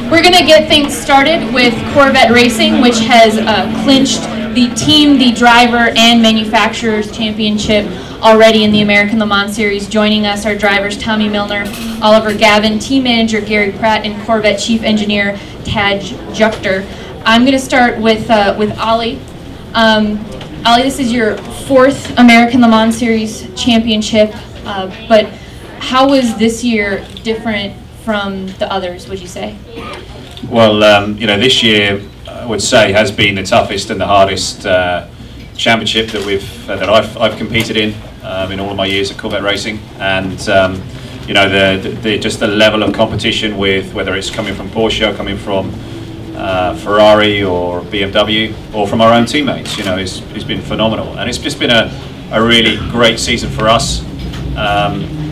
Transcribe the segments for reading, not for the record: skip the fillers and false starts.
We're going to get things started with Corvette Racing, which has clinched the team, the driver, and manufacturers championship already in the American Le Mans Series. Joining us are drivers Tommy Milner, Oliver Gavin, team manager Gary Pratt, and Corvette chief engineer Tadge Juechter. I'm going to start with Ollie. Ollie, this is your fourth American Le Mans Series championship, but how was this year different from the others, would you say? Well, you know, this year I would say has been the toughest and the hardest championship that I've competed in all of my years at Corvette Racing, and you know, just the level of competition, with whether it's coming from Porsche, coming from Ferrari or BMW, or from our own teammates, you know, it's been phenomenal, and it's just been a really great season for us.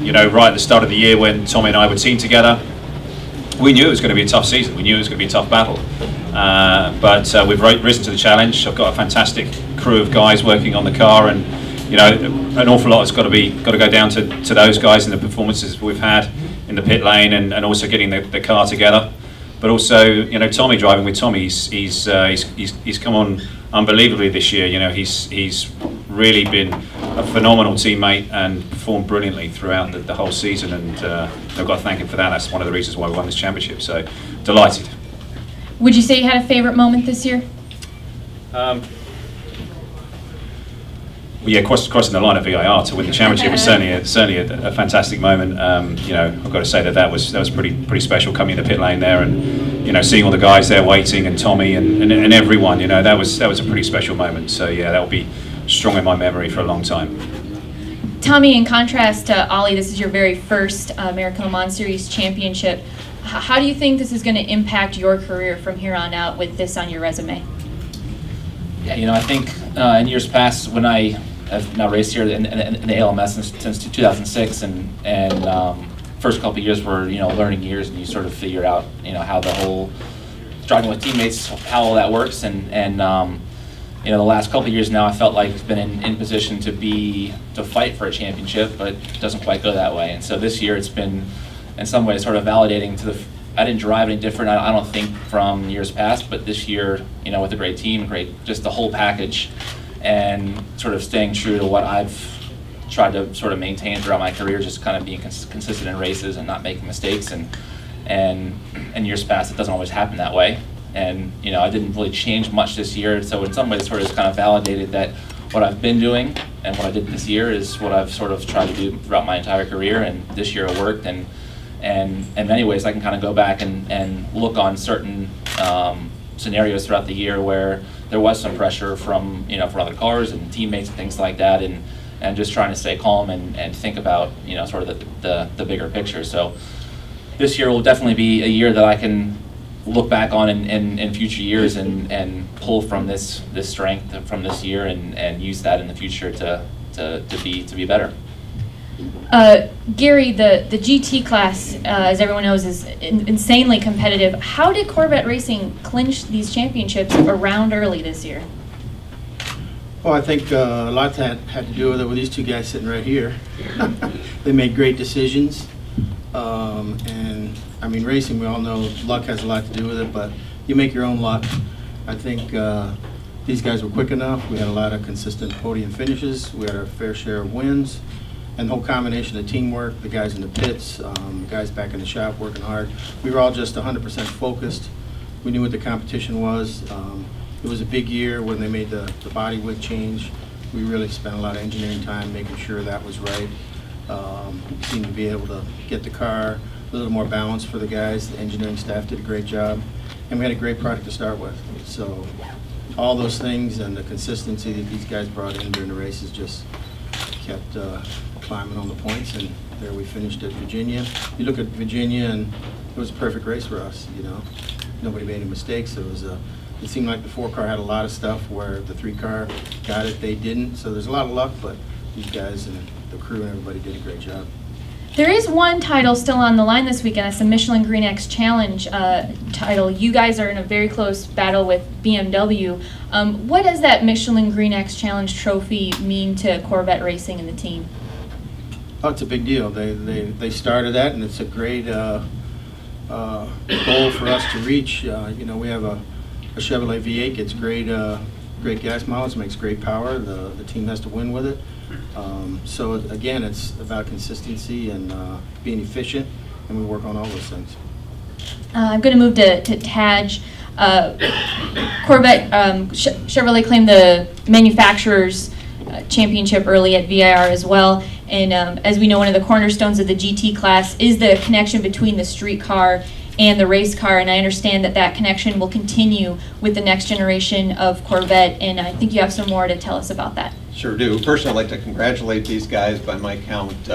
You know, right at the start of the year when Tommy and I were teamed together, we knew it was going to be a tough season. We knew it was going to be a tough battle, but we've risen to the challenge. I've got a fantastic crew of guys working on the car, and you know, an awful lot has got to go down to those guys and the performances we've had in the pit lane, and also getting the car together. But also, you know, Tommy, driving with Tommy, he's come on unbelievably this year. You know, he's really been a phenomenal teammate and performed brilliantly throughout the whole season, and I've got to thank him for that. That's one of the reasons why we won this championship. So, delighted. Would you say you had a favorite moment this year? Well, yeah, crossing the line at VIR to win the championship was certainly a fantastic moment. You know, I've got to say that was pretty special, coming in the pit lane there, and you know, seeing all the guys there waiting, and Tommy and everyone. You know, that was a pretty special moment. So yeah, that will be strong in my memory for a long time. Tommy, in contrast to Ollie, this is your very first American Le Mans Series championship. How do you think this is going to impact your career from here on out with this on your resume? Yeah, you know, I think in years past, when I have now raced here in the ALMS since 2006, and first couple of years were, you know, learning years, and you sort of figure out, you know, how the whole driving with teammates, how all that works, and you know, the last couple of years now, I felt like I've been in position to fight for a championship, but it doesn't quite go that way. And so this year, it's been in some ways sort of validating to I didn't drive any different, I don't think, from years past, but this year, you know, with a great team, just the whole package, and sort of staying true to what I've tried to sort of maintain throughout my career, just kind of being consistent in races and not making mistakes. And in years past, it doesn't always happen that way. And you know, I didn't really change much this year, so in some ways, sort of kind of validated that what I've been doing and what I did this year is what I've sort of tried to do throughout my entire career. And this year it worked, and in many ways, I can kind of go back and look on certain scenarios throughout the year where there was some pressure from, you know, from other cars and teammates and things like that, and just trying to stay calm and think about, you know, sort of the bigger picture. So this year will definitely be a year that I can look back on in future years and pull from this strength from this year and use that in the future to be better. Gary, the GT class, as everyone knows, is insanely competitive. How did Corvette Racing clinch these championships around early this year? Well, I think a lot had to do with it with these two guys sitting right here. They made great decisions, and I mean, racing, we all know luck has a lot to do with it, but you make your own luck. I think these guys were quick enough. We had a lot of consistent podium finishes. We had our fair share of wins. And the whole combination of teamwork, the guys in the pits, the guys back in the shop working hard, we were all just 100% focused. We knew what the competition was. It was a big year when they made the body wig change. We really spent a lot of engineering time making sure that was right. We seemed to be able to get the car a little more balanced for the guys. The engineering staff did a great job. And we had a great product to start with. So all those things and the consistency that these guys brought in during the races just kept climbing on the points, and there we finished at Virginia. You look at Virginia, and it was a perfect race for us. You know, nobody made any mistakes. It seemed like the 4-car had a lot of stuff where the 3-car got it, they didn't. So there's a lot of luck, but these guys and the crew and everybody did a great job. There is one title still on the line this weekend. That's the Michelin Green X Challenge title. You guys are in a very close battle with BMW. What does that Michelin Green X Challenge trophy mean to Corvette Racing and the team? Oh, it's a big deal. They started that, and it's a great goal for us to reach. You know, we have a Chevrolet V8, gets great gas mileage, makes great power. The team has to win with it. So again, it's about consistency and being efficient, and we work on all those things. I'm going to move to Tadge. Corvette, Chevrolet claimed the manufacturer's championship early at VIR as well. And as we know, one of the cornerstones of the GT class is the connection between the street car and the race car. And I understand that that connection will continue with the next generation of Corvette. And I think you have some more to tell us about that. Sure do. First, I'd like to congratulate these guys. By my count,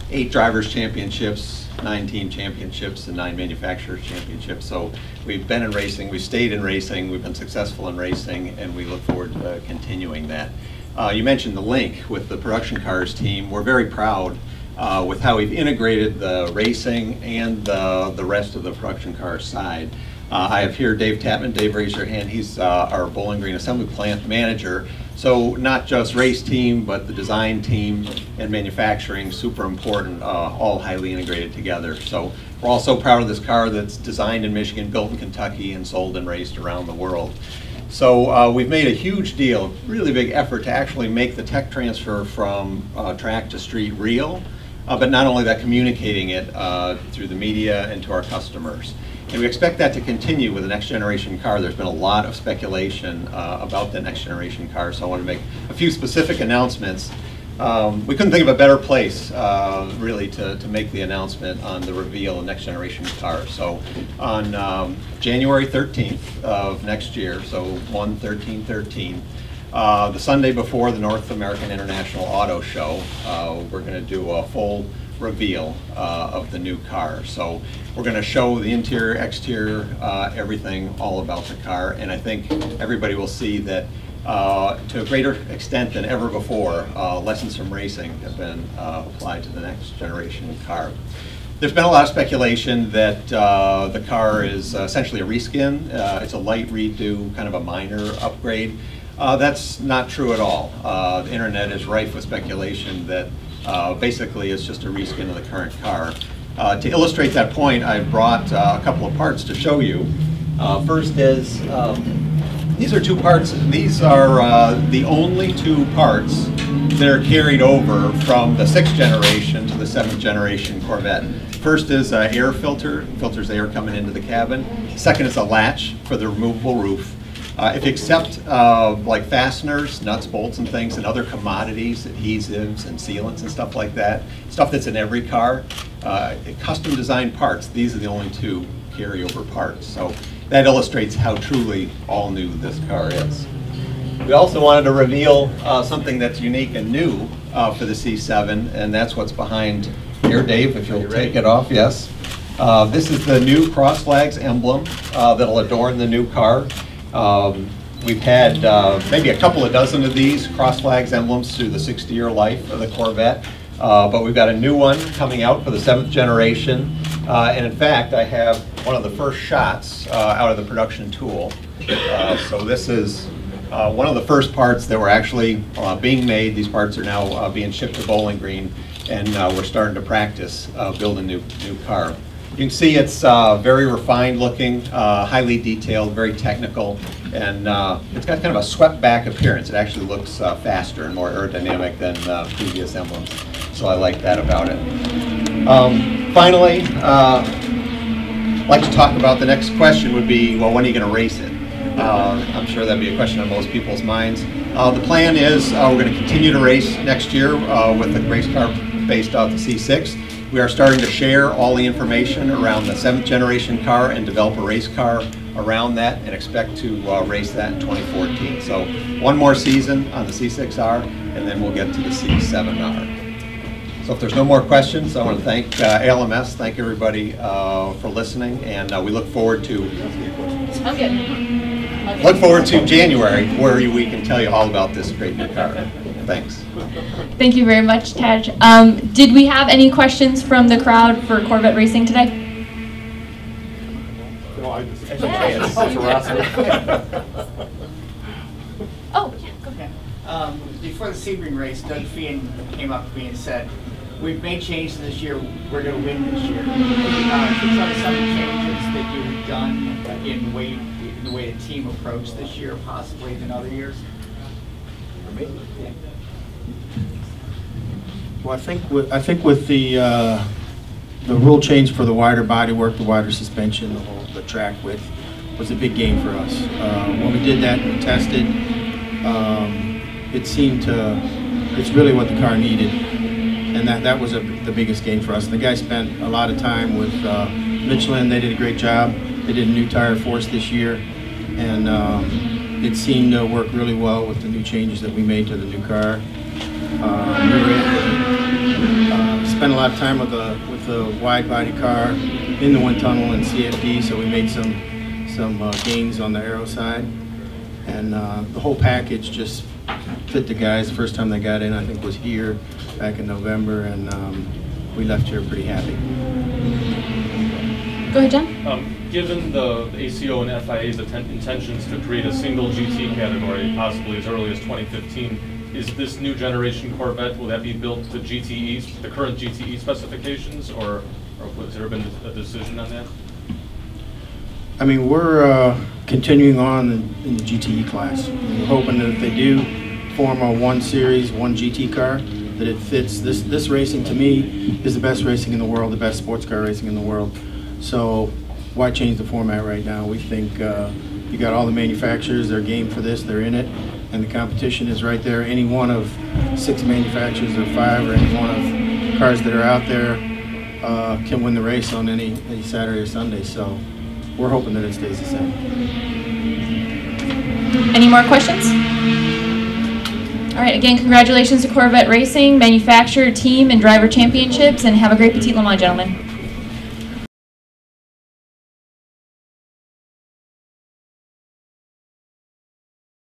8 drivers' championships, 9 team championships, and 9 manufacturers' championships. So we've been in racing, we've stayed in racing, we've been successful in racing, and we look forward to continuing that. You mentioned the link with the production cars team. We're very proud with how we've integrated the racing and the rest of the production car side. I have here Dave Tapman. Dave, raise your hand. He's our Bowling Green Assembly Plant manager. So not just race team, but the design team and manufacturing, super important, all highly integrated together. So we're all so proud of this car that's designed in Michigan, built in Kentucky, and sold and raced around the world. So we've made a huge deal, really big effort to actually make the tech transfer from track to street real, but not only that, communicating it through the media and to our customers. And we expect that to continue with the next generation car. There's been a lot of speculation about the next generation car, so I want to make a few specific announcements. We couldn't think of a better place, really, to make the announcement on the reveal of next generation car. So on January 13th of next year, so 1/13/13, the Sunday before the North American International Auto Show, we're going to do a full reveal of the new car. So we're going to show the interior, exterior, everything all about the car, and I think everybody will see that to a greater extent than ever before, lessons from racing have been applied to the next generation car. There's been a lot of speculation that the car is essentially a reskin. It's a light redo, kind of a minor upgrade. That's not true at all. The internet is rife with speculation that basically it's just a reskin of the current car. To illustrate that point, I brought a couple of parts to show you. First is, these are 2 parts. These are the only 2 parts that are carried over from the 6th generation to the 7th generation Corvette. First is air filter, filters air coming into the cabin. Second is a latch for the removable roof. If you accept like fasteners, nuts, bolts, and things, and other commodities, adhesives and sealants and stuff like that, stuff that's in every car, custom designed parts, these are the only 2 carryover parts. So that illustrates how truly all new this car is. We also wanted to reveal something that's unique and new for the C7, and that's what's behind here. Dave, if you'll take it off, yes. This is the new Cross Flags emblem that'll adorn the new car. We've had maybe a couple of dozen of these Cross Flags emblems through the 60-year life of the Corvette, but we've got a new one coming out for the 7th generation. And in fact, I have one of the first shots out of the production tool. So this is one of the first parts that were actually being made. These parts are now being shipped to Bowling Green, and we're starting to practice building a new car. You can see it's very refined looking, highly detailed, very technical, and it's got kind of a swept back appearance. It actually looks faster and more aerodynamic than previous emblems, so I like that about it. Finally, I'd like to talk about the next question would be, well, when are you going to race it? I'm sure that'd be a question on most people's minds. The plan is we're going to continue to race next year with the race car based off the C6. We are starting to share all the information around the 7th generation car and develop a race car around that, and expect to race that in 2014. So 1 more season on the C6R, and then we'll get to the C7R. So if there's no more questions, I want to thank ALMS, thank everybody for listening, and we look forward to January, where we can tell you all about this great new car. Thanks. Thank you very much, Tadge. Did we have any questions from the crowd for Corvette racing today? No, I just. Yes. Oh, yeah, go ahead. Before the Sebring race, Doug Feehan came up to me and said, we've made changes this year. We're going to win this year. Some of the changes that you've done in the way the team approached this year, possibly than other years. For me, yeah. Well, I think with the rule change for the wider bodywork, the wider suspension, the track width was a big gain for us. When we did that and we tested, it seemed it's really what the car needed, and that was the biggest gain for us. The guys spent a lot of time with Michelin. They did a great job. They did a new tire for us this year, and it seemed to work really well with the new changes that we made to the new car. We were able to spend a lot of time with the wide body car in the wind tunnel and CFD, so we made some gains on the aero side, and the whole package just fit the guys. The first time they got in, I think, was here back in November, and we left here pretty happy. Go ahead, John. Given the ACO and FIA's intentions to create a single GT category, possibly as early as 2015, is this new generation Corvette, will that be built to GTE's, the current GTE specifications, or has there been a decision on that? I mean, we're continuing on in the GTE class. We're hoping that if they do form a 1 Series, 1 GT car, that it fits. This racing, to me, is the best racing in the world, the best sports car racing in the world. So why change the format right now? We think you got all the manufacturers, they're game for this, they're in it, and the competition is right there. Any one of 6 manufacturers or 5 or any one of cars that are out there can win the race on any Saturday or Sunday. So we're hoping that it stays the same. Any more questions? All right, again, congratulations to Corvette Racing, manufacturer, team, and driver championships, and have a great Petit Le Mans, gentlemen.